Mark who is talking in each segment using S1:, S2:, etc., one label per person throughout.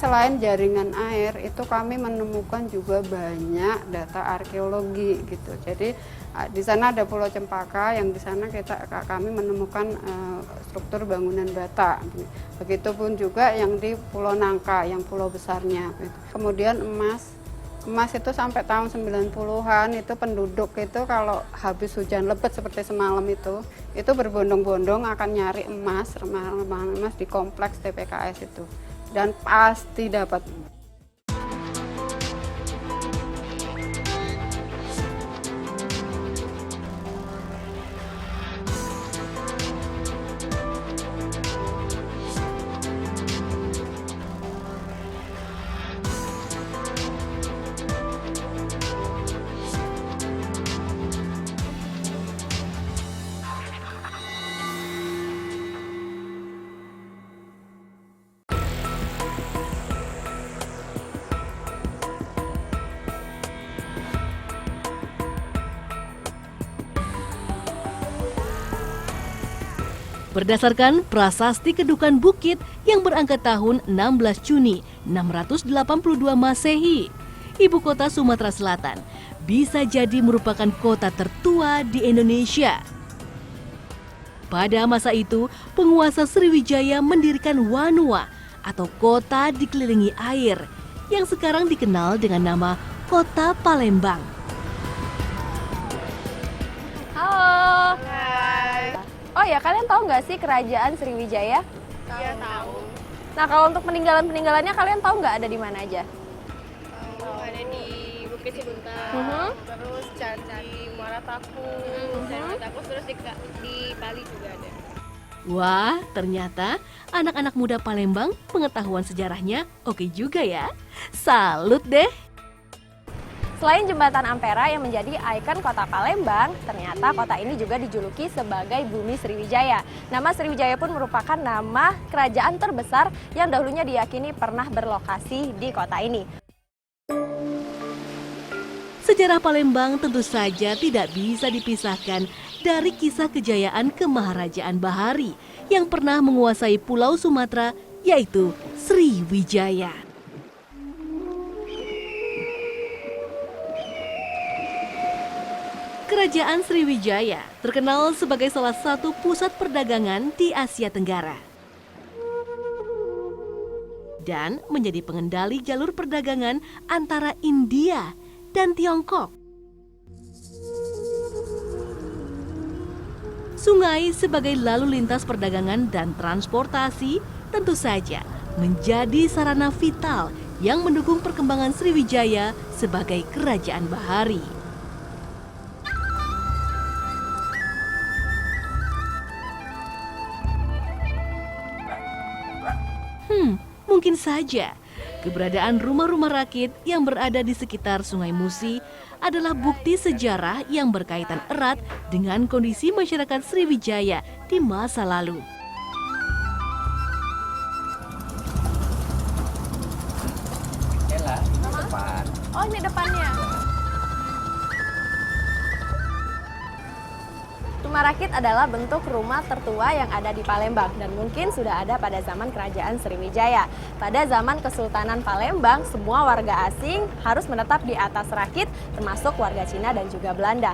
S1: selain jaringan air, itu kami menemukan juga banyak data arkeologi gitu. Jadi di sana ada Pulau Cempaka, yang di sana kami menemukan struktur bangunan bata. Begitupun juga yang di Pulau Nangka, yang pulau besarnya. Kemudian emas itu sampai tahun 90-an itu penduduk itu kalau habis hujan lebat seperti semalam itu berbondong-bondong akan nyari emas di kompleks TPKS itu, dan pasti dapat.
S2: Berdasarkan Prasasti Kedukan Bukit yang berangkat tahun 16 Juni 682 Masehi, ibu kota Sumatera Selatan bisa jadi merupakan kota tertua di Indonesia. Pada masa itu, penguasa Sriwijaya mendirikan Wanua atau kota dikelilingi air yang sekarang dikenal dengan nama Kota Palembang.
S3: Halo. Hai. Oh ya, kalian tahu nggak sih kerajaan Sriwijaya?
S4: Iya, tahu.
S3: Nah, kalau untuk peninggalan-peninggalannya kalian tahu nggak ada di mana aja?
S4: Tahu, ada di Bukit Cibuntang, terus Candi Muara Taku, terus di Bali juga ada.
S2: Wah, ternyata anak-anak muda Palembang pengetahuan sejarahnya oke juga ya. Salut deh!
S3: Selain jembatan Ampera yang menjadi ikon kota Palembang, ternyata kota ini juga dijuluki sebagai Bumi Sriwijaya. Nama Sriwijaya pun merupakan nama kerajaan terbesar yang dahulunya diyakini pernah berlokasi di kota ini.
S2: Sejarah Palembang tentu saja tidak bisa dipisahkan dari kisah kejayaan kemaharajaan Bahari yang pernah menguasai Pulau Sumatera, yaitu Sriwijaya. Kerajaan Sriwijaya terkenal sebagai salah satu pusat perdagangan di Asia Tenggara dan menjadi pengendali jalur perdagangan antara India dan Tiongkok. Sungai sebagai lalu lintas perdagangan dan transportasi tentu saja menjadi sarana vital yang mendukung perkembangan Sriwijaya sebagai kerajaan bahari. Mungkin saja keberadaan rumah-rumah rakit yang berada di sekitar Sungai Musi adalah bukti sejarah yang berkaitan erat dengan kondisi masyarakat Sriwijaya di masa lalu.
S3: Oh, ini depannya. Rumah rakit adalah bentuk rumah tertua yang ada di Palembang dan mungkin sudah ada pada zaman kerajaan Sriwijaya. Pada zaman Kesultanan Palembang, semua warga asing harus menetap di atas rakit, termasuk warga Cina dan juga Belanda.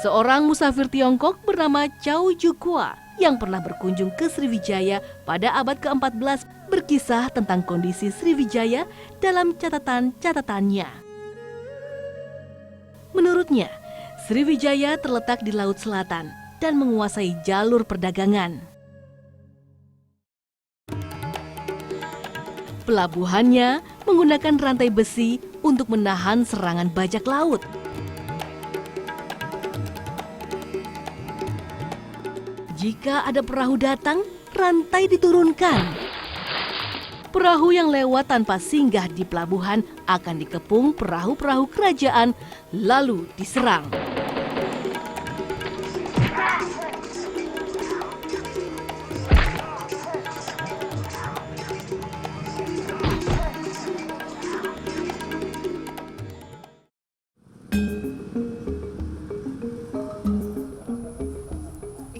S2: Seorang musafir Tiongkok bernama Chow Jukua yang pernah berkunjung ke Sriwijaya pada abad ke-14 berkisah tentang kondisi Sriwijaya dalam catatan-catatannya. Menurutnya, Sriwijaya terletak di Laut Selatan dan menguasai jalur perdagangan. Pelabuhannya menggunakan rantai besi untuk menahan serangan bajak laut. Jika ada perahu datang, rantai diturunkan. Perahu yang lewat tanpa singgah di pelabuhan akan dikepung perahu-perahu kerajaan, lalu diserang.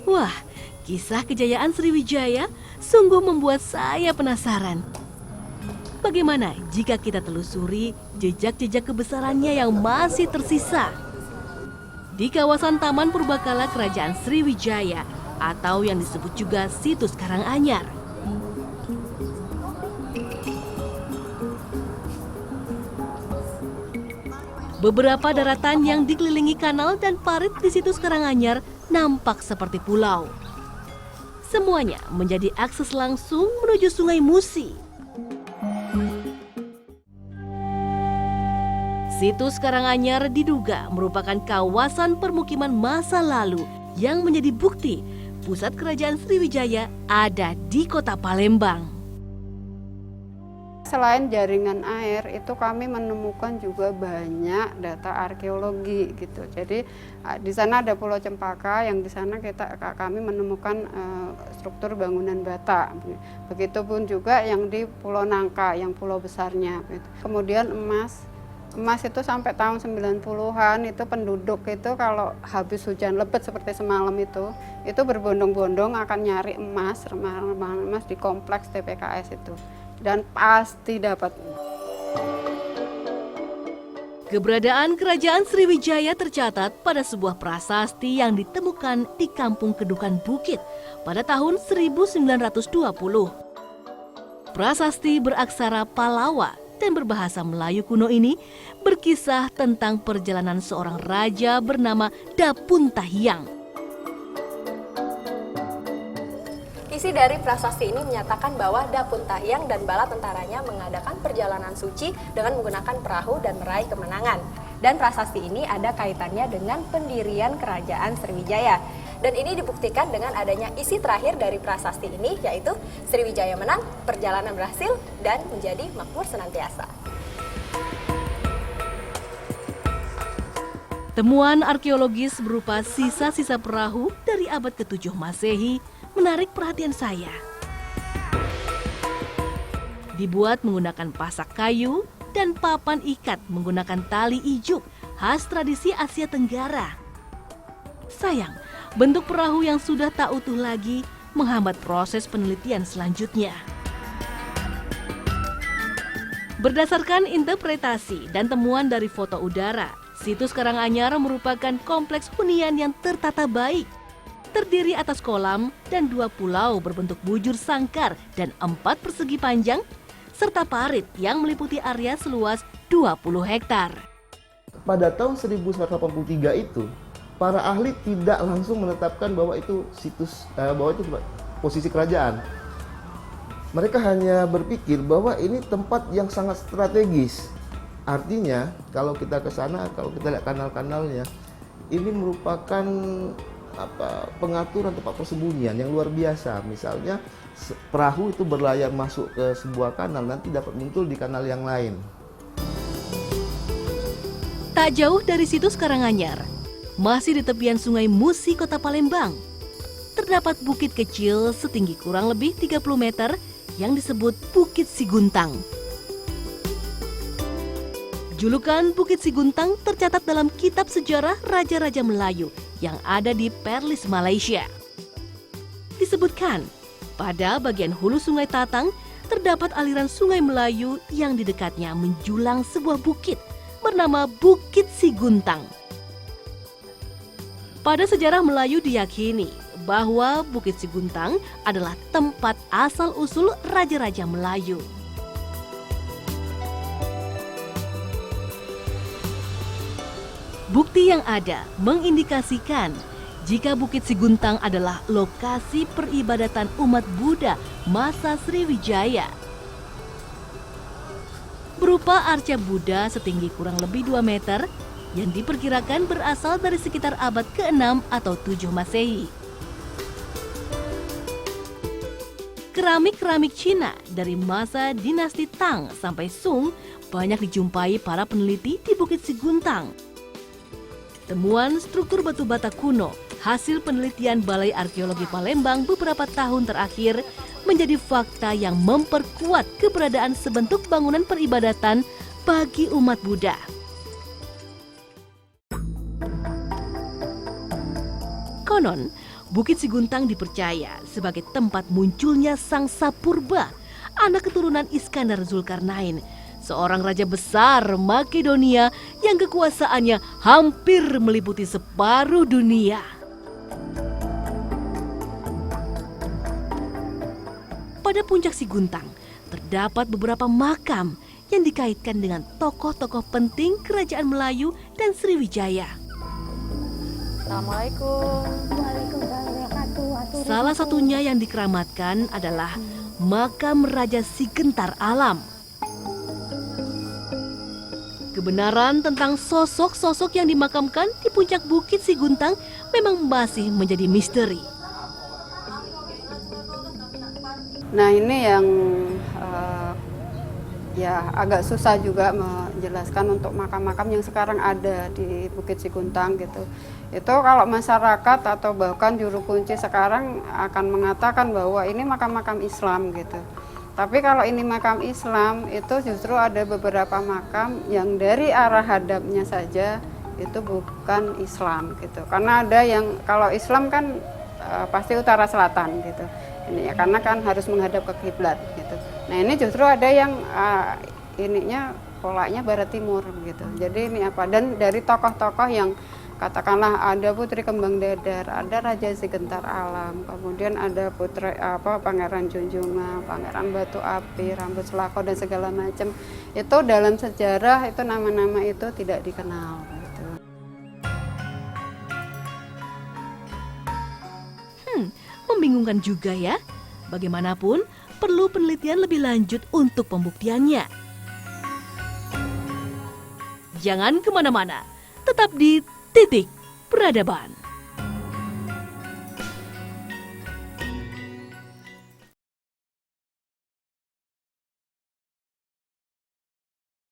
S2: Wah, kisah kejayaan Sriwijaya sungguh membuat saya penasaran. Bagaimana jika kita telusuri jejak-jejak kebesarannya yang masih tersisa? Di kawasan Taman Purbakala Kerajaan Sriwijaya atau yang disebut juga Situs Karanganyar. Beberapa daratan yang dikelilingi kanal dan parit di Situs Karanganyar nampak seperti pulau. Semuanya menjadi akses langsung menuju Sungai Musi. Situs Karanganyar diduga merupakan kawasan permukiman masa lalu yang menjadi bukti pusat kerajaan Sriwijaya ada di kota Palembang.
S1: Selain jaringan air, itu kami menemukan juga banyak data arkeologi gitu. Jadi di sana ada Pulau Cempaka, yang di sana kami menemukan struktur bangunan bata. Begitupun juga yang di Pulau Nangka, yang pulau besarnya. Gitu. Kemudian emas itu sampai tahun 90-an itu penduduk itu kalau habis hujan lebat seperti semalam itu berbondong-bondong akan nyari emas di kompleks TPKS itu. Dan pasti dapat.
S2: Keberadaan kerajaan Sriwijaya tercatat pada sebuah prasasti yang ditemukan di Kampung Kedukan Bukit pada tahun 1920. Prasasti beraksara Palawa dan berbahasa Melayu kuno ini berkisah tentang perjalanan seorang raja bernama Dapuntahiang.
S3: Isi dari prasasti ini menyatakan bahwa Dapuntahiang dan bala tentaranya mengadakan perjalanan suci dengan menggunakan perahu dan meraih kemenangan. Dan prasasti ini ada kaitannya dengan pendirian kerajaan Sriwijaya. Dan ini dibuktikan dengan adanya isi terakhir dari prasasti ini, yaitu Sriwijaya menang, perjalanan berhasil, dan menjadi makmur senantiasa.
S2: Temuan arkeologis berupa sisa-sisa perahu dari abad ke-7 Masehi menarik perhatian saya. Dibuat menggunakan pasak kayu dan papan ikat menggunakan tali ijuk khas tradisi Asia Tenggara. Sayang, bentuk perahu yang sudah tak utuh lagi menghambat proses penelitian selanjutnya. Berdasarkan interpretasi dan temuan dari foto udara, Situs Karanganyar merupakan kompleks hunian yang tertata baik. Terdiri atas kolam dan 2 pulau berbentuk bujur sangkar dan 4 persegi panjang, serta parit yang meliputi area seluas 20 hektar.
S5: Pada tahun 1983 itu, para ahli tidak langsung menetapkan bahwa itu posisi kerajaan. Mereka hanya berpikir bahwa ini tempat yang sangat strategis. Artinya, kalau kita ke sana, kalau kita lihat kanal-kanalnya, ini merupakan pengaturan tempat persembunyian yang luar biasa. Misalnya perahu itu berlayar masuk ke sebuah kanal, nanti dapat muncul di kanal yang lain.
S2: Tak jauh dari Situs Karanganyar, masih di tepian Sungai Musi, Kota Palembang, terdapat bukit kecil setinggi kurang lebih 30 meter yang disebut Bukit Siguntang. Julukan Bukit Siguntang tercatat dalam kitab sejarah Raja-Raja Melayu yang ada di Perlis, Malaysia. Disebutkan, pada bagian hulu Sungai Tatang terdapat aliran Sungai Melayu yang di dekatnya menjulang sebuah bukit bernama Bukit Siguntang. Pada sejarah Melayu diyakini bahwa Bukit Siguntang adalah tempat asal-usul Raja-Raja Melayu. Bukti yang ada mengindikasikan jika Bukit Siguntang adalah lokasi peribadatan umat Buddha masa Sriwijaya. Berupa arca Buddha setinggi kurang lebih 2 meter yang diperkirakan berasal dari sekitar abad ke-6 atau 7 Masehi. Keramik-keramik Cina dari masa dinasti Tang sampai Sung banyak dijumpai para peneliti di Bukit Siguntang. Temuan struktur batu bata kuno hasil penelitian Balai Arkeologi Palembang beberapa tahun terakhir menjadi fakta yang memperkuat keberadaan sebentuk bangunan peribadatan bagi umat Buddha. Konon, Bukit Siguntang dipercaya sebagai tempat munculnya Sang Sapurba, anak keturunan Iskandar Zulkarnain, seorang raja besar Makedonia yang kekuasaannya hampir meliputi separuh dunia. Pada puncak Siguntang terdapat beberapa makam yang dikaitkan dengan tokoh-tokoh penting kerajaan Melayu dan Sriwijaya.
S3: Assalamualaikum.
S2: Salah satunya yang dikeramatkan adalah makam Raja Sigentar Alam. Kebenaran tentang sosok-sosok yang dimakamkan di puncak Bukit Siguntang memang masih menjadi misteri.
S1: Nah ini yang ya agak susah juga menjelaskan untuk makam-makam yang sekarang ada di Bukit Siguntang gitu. Itu kalau masyarakat atau bahkan juru kunci sekarang akan mengatakan bahwa ini makam-makam Islam gitu. Tapi kalau ini makam Islam itu justru ada beberapa makam yang dari arah hadapnya saja itu bukan Islam gitu. Karena ada yang kalau Islam kan pasti utara selatan gitu. Ini ya karena kan harus menghadap ke kiblat gitu. Nah ini justru ada yang ininya polanya barat timur gitu. Jadi ini apa, dan dari tokoh-tokoh yang katakanlah ada Putri Kembang Dadar, ada Raja Sigentar Alam, kemudian ada Putri Pangeran Junjungan, Pangeran Batu Api, Rambut Selako dan segala macam. Itu dalam sejarah itu nama-nama itu tidak dikenal gitu.
S2: Membingungkan juga ya. Bagaimanapun perlu penelitian lebih lanjut untuk pembuktiannya. Jangan kemana-mana, tetap di Titik Peradaban.